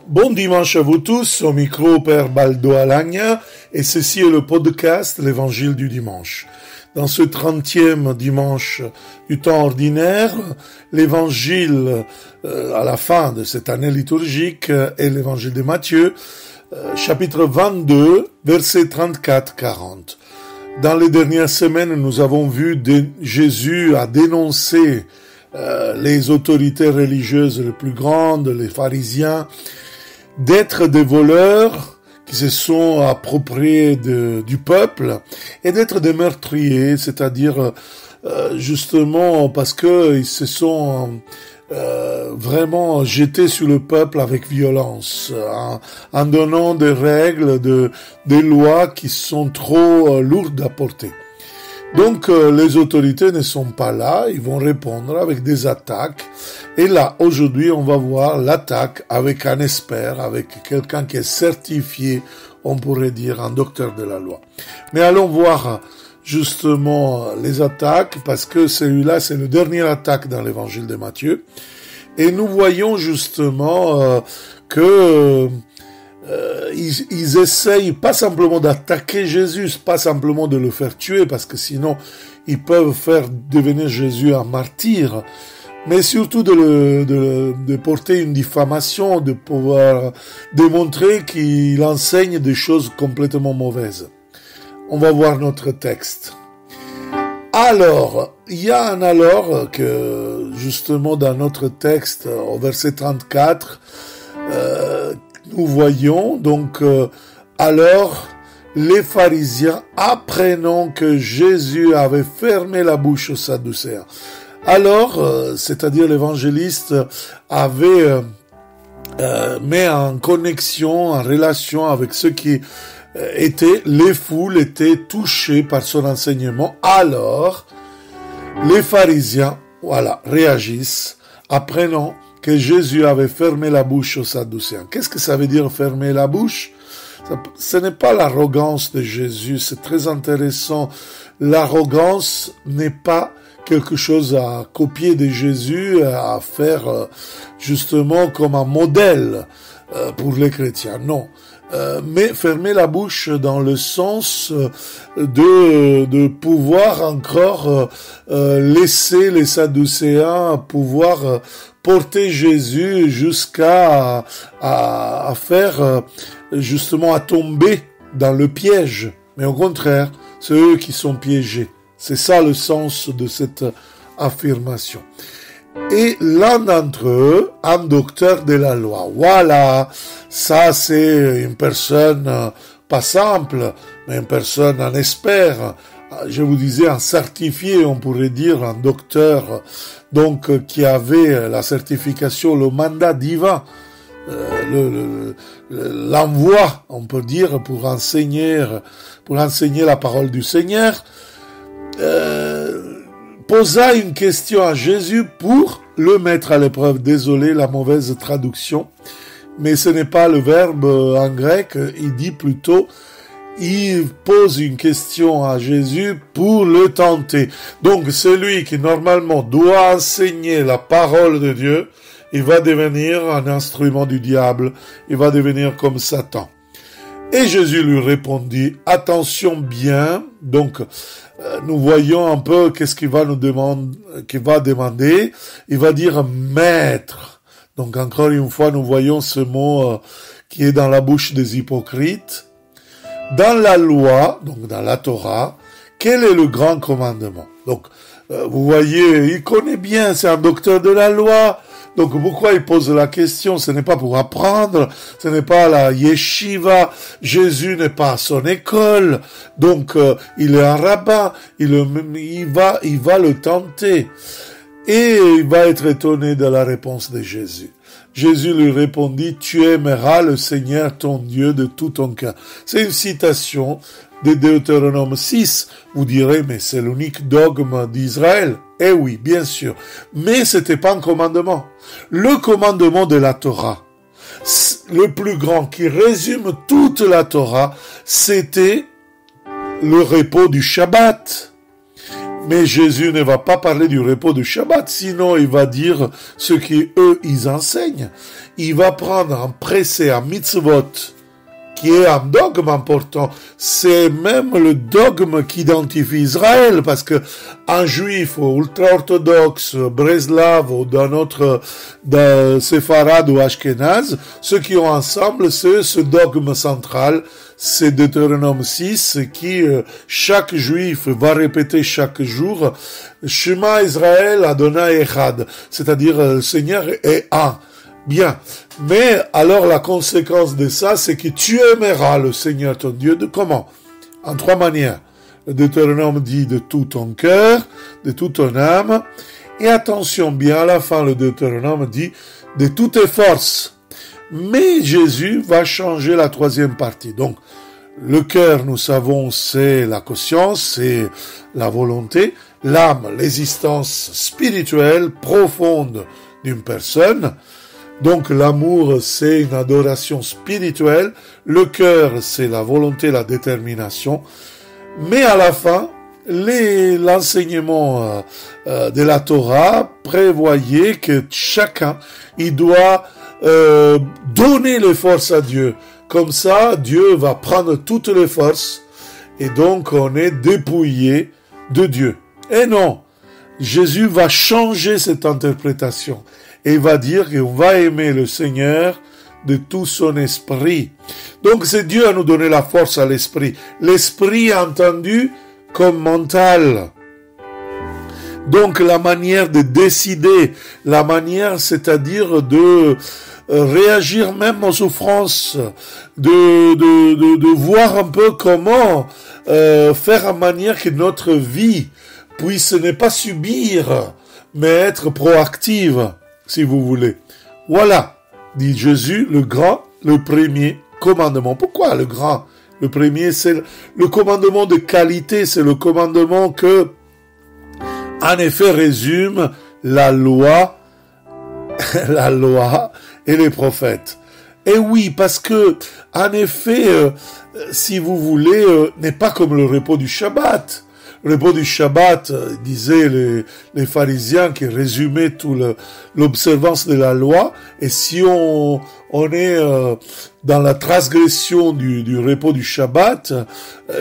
Bon dimanche à vous tous, au micro Père Baldo Alagna, et ceci est le podcast L'Évangile du dimanche. Dans ce 30e dimanche du temps ordinaire, l'Évangile à la fin de cette année liturgique est l'Évangile de Matthieu, chapitre 22, versets 34-40. Dans les dernières semaines, nous avons vu Jésus a dénoncé les autorités religieuses les plus grandes, les pharisiens, d'être des voleurs qui se sont appropriés du peuple et d'être des meurtriers, c'est-à-dire justement parce que ils se sont vraiment jetés sur le peuple avec violence, en donnant des règles, des lois qui sont trop lourdes à porter. Donc les autorités ne sont pas là, ils vont répondre avec des attaques. Et là, aujourd'hui, on va voir l'attaque avec un expert, avec quelqu'un qui est certifié, on pourrait dire un docteur de la loi. Mais allons voir justement les attaques, parce que celui-là, c'est le dernier attaque dans l'évangile de Matthieu. Et nous voyons justement que ils essayent pas simplement d'attaquer Jésus, pas simplement de le faire tuer, parce que sinon ils peuvent faire devenir Jésus un martyr, mais surtout de porter une diffamation, de pouvoir démontrer qu'il enseigne des choses complètement mauvaises. On va voir notre texte. Alors, il y a un alors que justement dans notre texte, au verset 34, nous voyons donc alors les pharisiens apprenant que Jésus avait fermé la bouche aux Sadducéens. Alors, c'est-à-dire l'évangéliste avait mis en connexion, en relation avec ceux qui les foules étaient touchées par son enseignement. Alors, les pharisiens, réagissent, apprenant que Jésus avait fermé la bouche aux Sadducéens. Qu'est-ce que ça veut dire fermer la bouche? Ce n'est pas l'arrogance de Jésus, c'est très intéressant. L'arrogance n'est pas quelque chose à copier de Jésus, à faire justement comme un modèle pour les chrétiens. Non. Mais fermer la bouche dans le sens de pouvoir encore laisser les Sadducéens pouvoir porter Jésus jusqu'à à faire justement à tomber dans le piège. Mais au contraire, c'est eux qui sont piégés. C'est ça le sens de cette affirmation. Et l'un d'entre eux, un docteur de la loi. Voilà, ça c'est une personne pas simple, mais une personne, un expert. Je vous disais un certifié, on pourrait dire un docteur, donc qui avait la certification, le mandat divin, l'envoi, on peut dire, pour enseigner la parole du Seigneur. Posa une question à Jésus pour le mettre à l'épreuve. Désolé, la mauvaise traduction, mais ce n'est pas le verbe en grec, il dit plutôt, il pose une question à Jésus pour le tenter. Donc celui qui normalement doit enseigner la parole de Dieu, il va devenir un instrument du diable, il va devenir comme Satan. Et Jésus lui répondit, attention bien, donc nous voyons un peu qu'est-ce qu'il va demander. Il va dire maître. Donc encore une fois, nous voyons ce mot qui est dans la bouche des hypocrites. Dans la loi, donc dans la Torah, quel est le grand commandement? Donc vous voyez, il connaît bien, c'est un docteur de la loi. Donc pourquoi il pose la question? Ce n'est pas pour apprendre, ce n'est pas la yeshiva, Jésus n'est pas à son école, donc il est un rabbin, il va le tenter. Et il va être étonné de la réponse de Jésus. Jésus lui répondit, tu aimeras le Seigneur ton Dieu de tout ton cœur. C'est une citation de Deutéronome 6. Vous direz, mais c'est l'unique dogme d'Israël. Eh oui, bien sûr. Mais c'était pas un commandement. Le commandement de la Torah, le plus grand qui résume toute la Torah, c'était le repos du Shabbat. Mais Jésus ne va pas parler du repos du Shabbat, sinon il va dire ce qu'eux, ils enseignent. Il va prendre un précet, un mitzvot, qui est un dogme important. C'est même le dogme qui identifie Israël, parce que un juif ultra-orthodoxe, Breslav ou d'un autre séfarade ou ashkénaze, ceux qui ont ensemble, c'est ce dogme central, c'est Deutéronome 6, qui chaque juif va répéter chaque jour, Shema Israël Adonai Echad, c'est-à-dire le Seigneur est un. Bien, mais alors la conséquence de ça, c'est que tu aimeras le Seigneur ton Dieu de comment? En 3 manières. Le Deutéronome dit de tout ton cœur, de toute ton âme, et attention bien, à la fin le Deutéronome dit de toutes tes forces. Mais Jésus va changer la 3e partie. Donc, le cœur, nous savons, c'est la conscience, c'est la volonté, l'âme, l'existence spirituelle profonde d'une personne. Donc l'amour, c'est une adoration spirituelle, le cœur, c'est la volonté, la détermination. Mais à la fin, l'enseignement de la Torah prévoyait que chacun, il doit donner les forces à Dieu. Comme ça, Dieu va prendre toutes les forces et donc on est dépouillé de Dieu. Et non, Jésus va changer cette interprétation. Et il va dire qu'on va aimer le Seigneur de tout son esprit. Donc c'est Dieu à nous donner la force à l'esprit. L'esprit entendu comme mental. Donc la manière de décider, la manière c'est-à-dire de réagir même aux souffrances, de voir un peu comment faire en manière que notre vie puisse ne pas subir, mais être proactive. Si vous voulez. Voilà, dit Jésus, le grand, le premier commandement. Pourquoi le grand? Le premier, c'est le commandement de qualité, c'est le commandement que, en effet, résume la loi et les prophètes. Et oui, parce que, en effet, si vous voulez, n'est pas comme le repos du Shabbat. Le repos du Shabbat, disaient les pharisiens qui résumaient tout l'observance de la loi, et si on est dans la transgression du repos du Shabbat,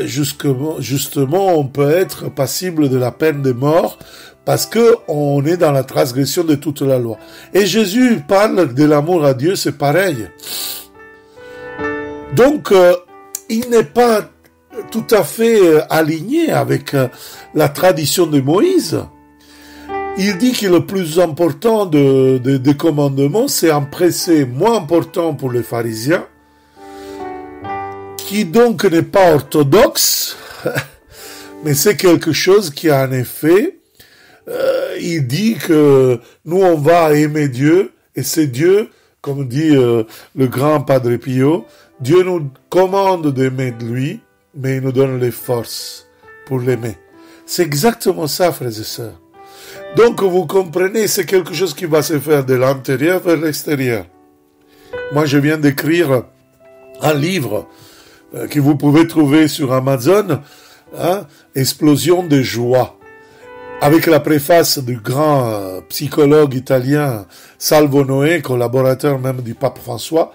justement, on peut être passible de la peine de mort, parce que on est dans la transgression de toute la loi. Et Jésus parle de l'amour à Dieu, c'est pareil. Donc, il n'est pas tout à fait aligné avec la tradition de Moïse. Il dit que le plus important des commandements, c'est un précet moins important pour les pharisiens, qui donc n'est pas orthodoxe, mais c'est quelque chose qui en effet, il dit que nous on va aimer Dieu, et c'est Dieu, comme dit le grand Padre Pio, Dieu nous commande d'aimer de lui, mais il nous donne les forces pour l'aimer. C'est exactement ça, frères et sœurs. Donc, vous comprenez, c'est quelque chose qui va se faire de l'intérieur vers l'extérieur. Moi, je viens d'écrire un livre que vous pouvez trouver sur Amazon, Explosion de joie, avec la préface du grand psychologue italien Salvo Noé, collaborateur même du pape François.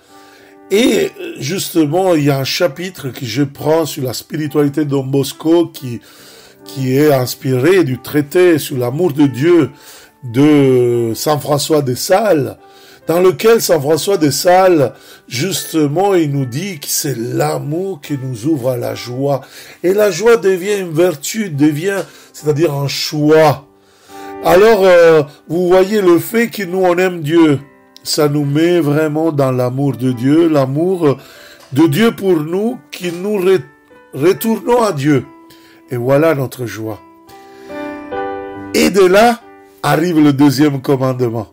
Et justement, il y a un chapitre que je prends sur la spiritualité de Don Bosco qui est inspiré du traité sur l'amour de Dieu de Saint François de Sales, dans lequel Saint François de Sales, justement, il nous dit que c'est l'amour qui nous ouvre à la joie. Et la joie devient une vertu, c'est-à-dire un choix. Alors, vous voyez le fait que nous, on aime Dieu. Ça nous met vraiment dans l'amour de Dieu, l'amour de Dieu pour nous, qui nous retournons à Dieu. Et voilà notre joie. Et de là arrive le deuxième commandement.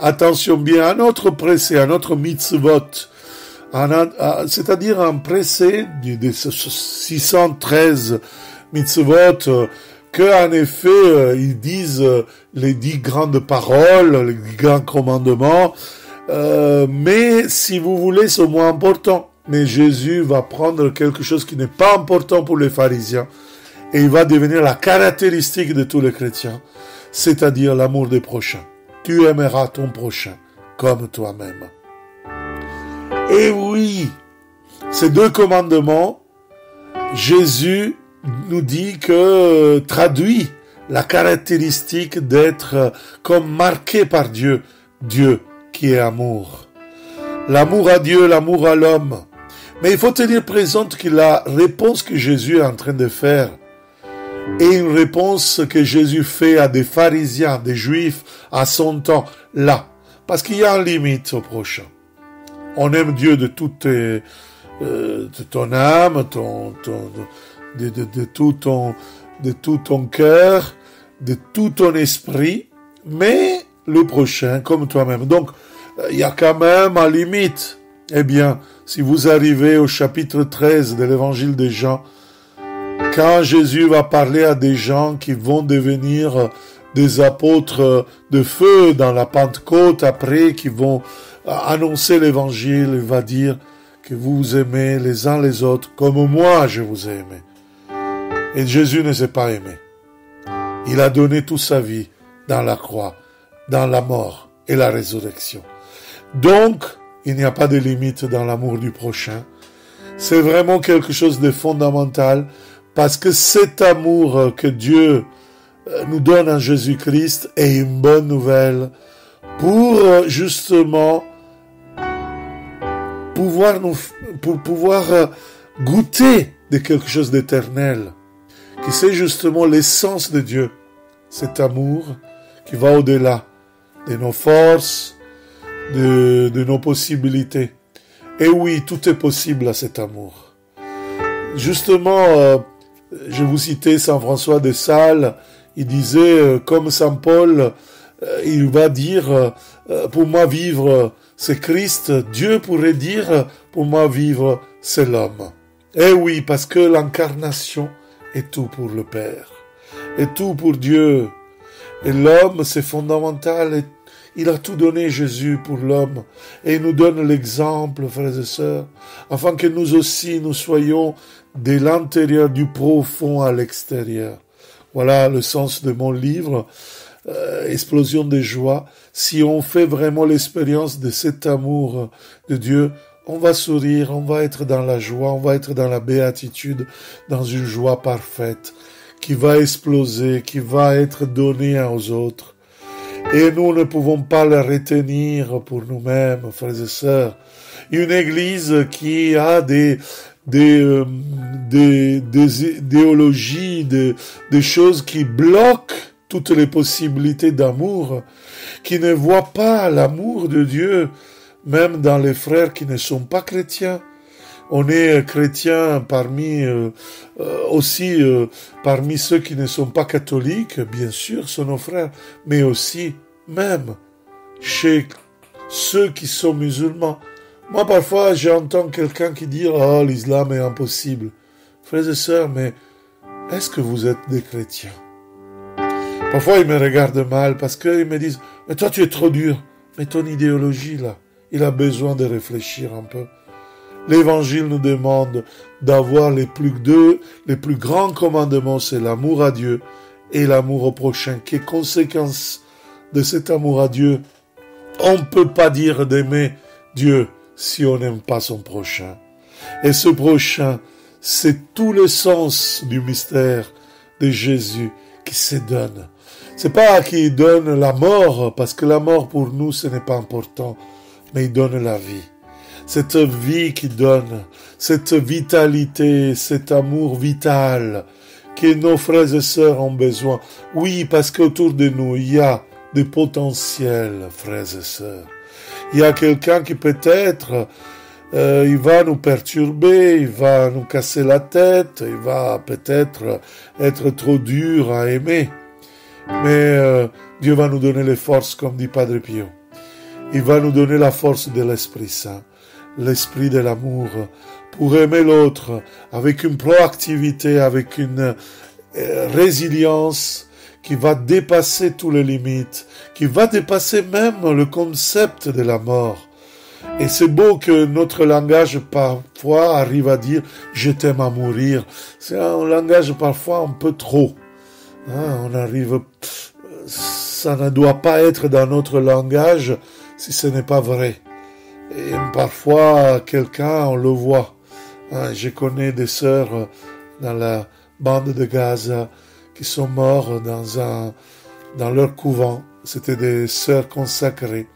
Attention bien, à notre précet, à notre mitzvot, c'est-à-dire un précet de 613 mitzvot, que en effet ils disent les 10 grandes paroles, les 10 grands commandements, mais si vous voulez c'est moins important. Mais Jésus va prendre quelque chose qui n'est pas important pour les pharisiens et il va devenir la caractéristique de tous les chrétiens, c'est-à-dire l'amour des prochains. Tu aimeras ton prochain comme toi-même. Et oui, ces 2 commandements, Jésus nous dit que traduit la caractéristique d'être comme marqué par Dieu, Dieu qui est amour. L'amour à Dieu, l'amour à l'homme. Mais il faut tenir présent que la réponse que Jésus est en train de faire est une réponse que Jésus fait à des pharisiens, des juifs, à son temps, là. Parce qu'il y a une limite au prochain. On aime Dieu de toute ton âme, de tout ton cœur, de tout ton esprit, mais le prochain comme toi-même. Donc, il y a quand même une limite. Eh bien, si vous arrivez au chapitre 13 de l'évangile de Jean, quand Jésus va parler à des gens qui vont devenir des apôtres de feu dans la Pentecôte après, qui vont annoncer l'évangile, il va dire que vous vous aimez les uns les autres comme moi je vous ai aimé. Et Jésus ne s'est pas aimé. Il a donné toute sa vie dans la croix, dans la mort et la résurrection. Donc, il n'y a pas de limite dans l'amour du prochain. C'est vraiment quelque chose de fondamental parce que cet amour que Dieu nous donne en Jésus-Christ est une bonne nouvelle pour justement pouvoir goûter de quelque chose d'éternel, qui c'est justement l'essence de Dieu, cet amour qui va au-delà de nos forces, de nos possibilités. Et oui, tout est possible à cet amour. Justement, je vous citais Saint François de Sales, il disait, comme Saint Paul, il va dire, pour moi vivre, c'est Christ. Dieu pourrait dire, pour moi vivre, c'est l'homme. Eh oui, parce que l'incarnation est tout pour le Père, est tout pour Dieu. Et l'homme, c'est fondamental. Et il a tout donné, Jésus, pour l'homme. Et il nous donne l'exemple, frères et sœurs, afin que nous aussi, nous soyons de l'intérieur, du profond à l'extérieur. Voilà le sens de mon livre, Explosion de joie. Si on fait vraiment l'expérience de cet amour de Dieu, on va sourire, on va être dans la joie, on va être dans la béatitude, dans une joie parfaite, qui va exploser, qui va être donnée aux autres. Et nous ne pouvons pas la retenir pour nous-mêmes, frères et sœurs. Une église qui a des idéologies, des choses qui bloquent toutes les possibilités d'amour, qui ne voient pas l'amour de Dieu, même dans les frères qui ne sont pas chrétiens. On est chrétiens parmi parmi ceux qui ne sont pas catholiques, bien sûr, sont nos frères, mais aussi même chez ceux qui sont musulmans. Moi, parfois, j'entends quelqu'un qui dit « Oh, l'islam est impossible ». Frères et sœurs, mais est-ce que vous êtes des chrétiens? Parfois, ils me regardent mal parce qu'ils me disent « Mais toi, tu es trop dur. Mais ton idéologie, là, il a besoin de réfléchir un peu. » L'Évangile nous demande d'avoir les plus grands commandements, c'est l'amour à Dieu et l'amour au prochain, qui est conséquence de cet amour à Dieu. On ne peut pas dire d'aimer Dieu si on n'aime pas son prochain. Et ce prochain, c'est tout le sens du mystère de Jésus qui se donne. C'est pas qu'il donne la mort, parce que la mort pour nous, ce n'est pas important, mais il donne la vie. Cette vie qui donne, cette vitalité, cet amour vital que nos frères et sœurs ont besoin. Oui, parce qu'autour de nous, il y a des potentiels, frères et sœurs. Il y a quelqu'un qui peut-être, il va nous perturber, il va nous casser la tête, il va peut-être être trop dur à aimer. Mais Dieu va nous donner les forces, comme dit Padre Pio. Il va nous donner la force de l'Esprit Saint, l'esprit de l'amour, pour aimer l'autre avec une proactivité, avec une résilience qui va dépasser toutes les limites, qui va dépasser même le concept de la mort. Et c'est beau que notre langage parfois arrive à dire « je t'aime à mourir ». C'est un langage parfois un peu trop. On arrive... Ça ne doit pas être dans notre langage si ce n'est pas vrai. Et parfois, quelqu'un, on le voit. Je connais des sœurs dans la bande de Gaza qui sont mortes dans leur couvent. C'était des sœurs consacrées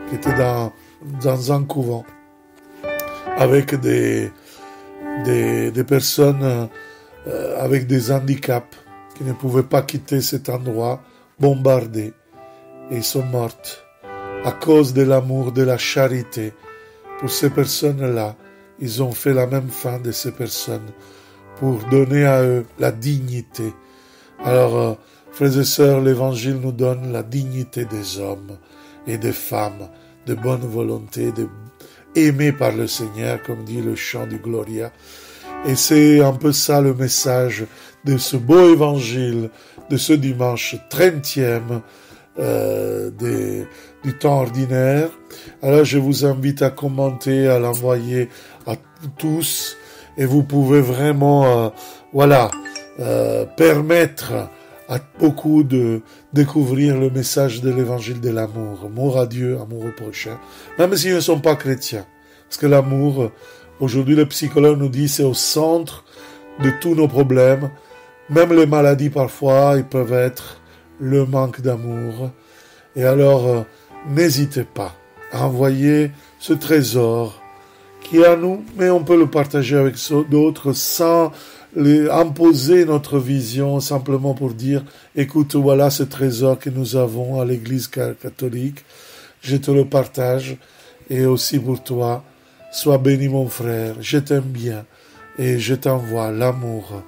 qui étaient dans un couvent avec des personnes avec des handicaps qui ne pouvaient pas quitter cet endroit bombardé. Et ils sont mortes à cause de l'amour, de la charité. Pour ces personnes-là, ils ont fait la même fin de ces personnes pour donner à eux la dignité. Alors, frères et sœurs, l'Évangile nous donne la dignité des hommes et des femmes, de bonne volonté, aimés par le Seigneur, comme dit le chant du Gloria. Et c'est un peu ça le message de ce beau Évangile, de ce dimanche 30e du temps ordinaire. Alors je vous invite à commenter, à l'envoyer à tous, et vous pouvez vraiment permettre à beaucoup de découvrir le message de l'évangile de l'amour. Amour à Dieu, amour au prochain, même s'ils ne sont pas chrétiens. Parce que l'amour, aujourd'hui le psychologue nous dit, c'est au centre de tous nos problèmes. Même les maladies parfois, ils peuvent être le manque d'amour. Et alors, n'hésitez pas à envoyer ce trésor qui est à nous, mais on peut le partager avec d'autres sans imposer notre vision, simplement pour dire, écoute, voilà ce trésor que nous avons à l'Église catholique, je te le partage, et aussi pour toi, sois béni mon frère, je t'aime bien, et je t'envoie l'amour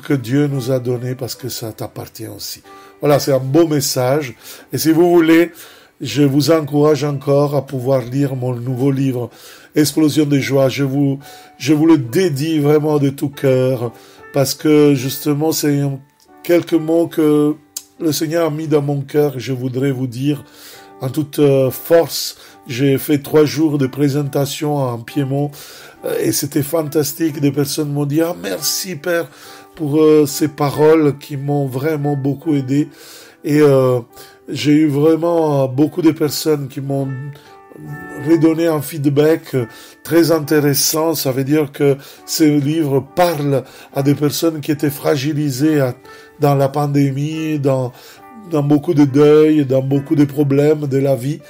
que Dieu nous a donné parce que ça t'appartient aussi. Voilà, c'est un beau message, et si vous voulez, je vous encourage encore à pouvoir lire mon nouveau livre, Explosion de joie. Je vous le dédie vraiment de tout cœur, parce que justement, c'est quelques mots que le Seigneur a mis dans mon cœur, et je voudrais vous dire en toute force. J'ai fait 3 jours de présentation en Piémont, et c'était fantastique. Des personnes m'ont dit « Ah, merci Père pour ces paroles qui m'ont vraiment beaucoup aidé. » Et j'ai eu vraiment beaucoup de personnes qui m'ont redonné un feedback très intéressant. Ça veut dire que ce livre parle à des personnes qui étaient fragilisées dans la pandémie, dans beaucoup de deuil, dans beaucoup de problèmes de la vie.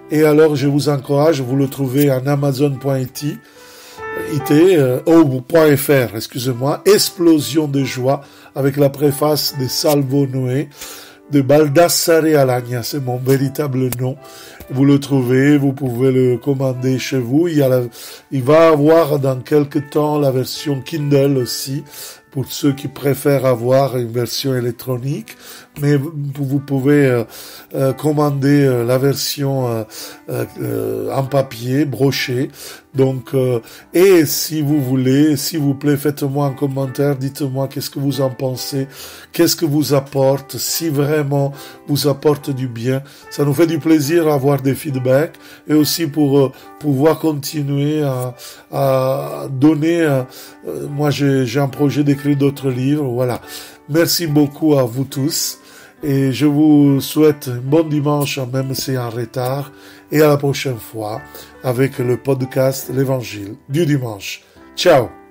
Et alors, je vous encourage, vous le trouvez en amazon.it, .fr, excusez-moi, Explosion de joie, avec la préface de Salvo Noé, de Baldassare Alagna, c'est mon véritable nom. Vous le trouvez, vous pouvez le commander chez vous. Il va avoir dans quelques temps la version Kindle aussi, pour ceux qui préfèrent avoir une version électronique, mais vous pouvez commander la version en papier, brochée. Donc, et si vous voulez, s'il vous plaît, faites-moi un commentaire, dites-moi qu'est-ce que vous en pensez, qu'est-ce que vous apporte, si vraiment vous apporte du bien. Ça nous fait du plaisir d'avoir des feedbacks, et aussi pour pouvoir continuer à donner. Moi, j'ai un projet d'écrire d'autres livres, voilà. Merci beaucoup à vous tous, et je vous souhaite un bon dimanche, même si en retard, et à la prochaine fois avec le podcast L'Évangile du dimanche. Ciao!